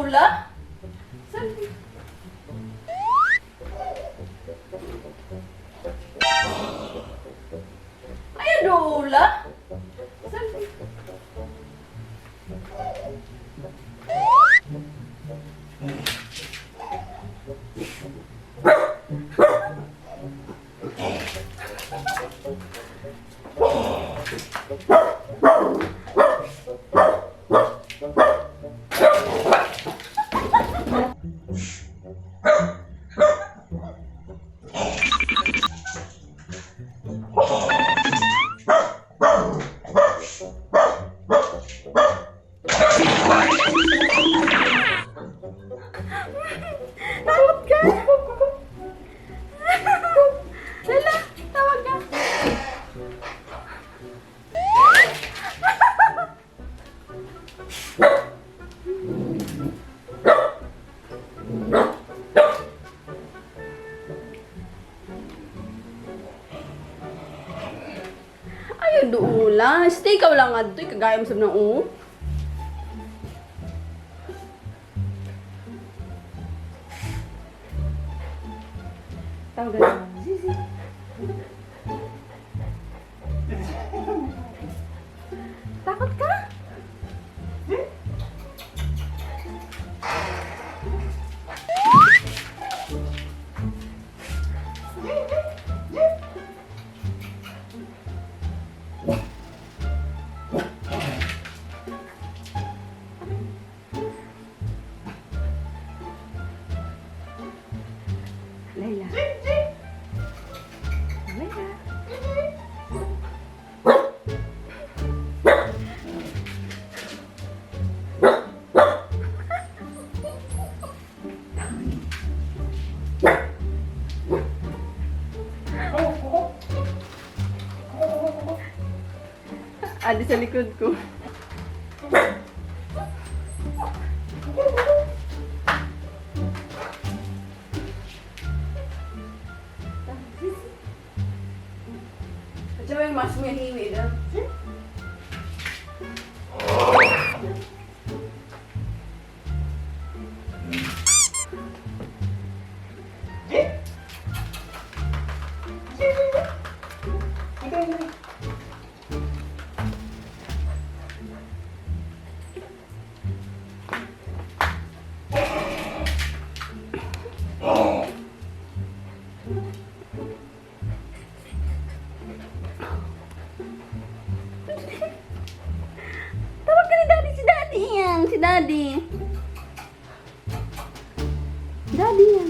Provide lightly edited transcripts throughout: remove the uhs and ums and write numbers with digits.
Dula? Saan? Ay, Dula? Saan? Tawag ka! Lala, tawag ka! Ayaw doon stay ka lang nga dito. Kagaya mo sab ng Tawag ka. Sisi. Takot ka? Layla. Layla. Adi sa likod ko. Diyan yung mas mo yung hiwi daw. Tawag ka ni Daddy, si Daddy yan, si Daddy. Daddy yan.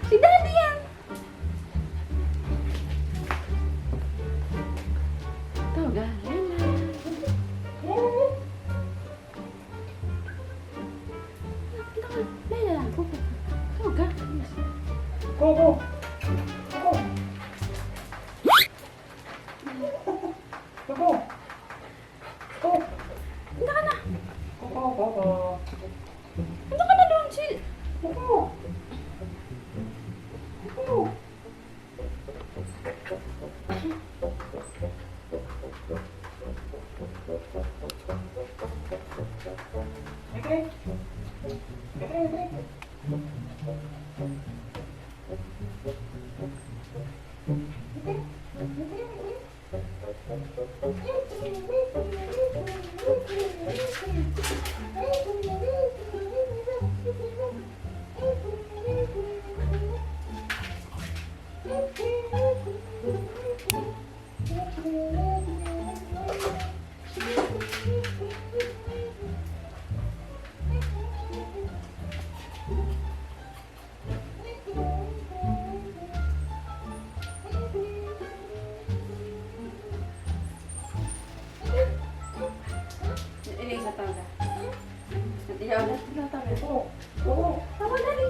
Si Daddy yan. Tawag ka, Layla. Layla lang, pupo. Tawag ka. Go. Handa ka na. Handa ka na doon, chill. Ini sa tangga. Nanti ya udah tinggal tangga. Tama dali.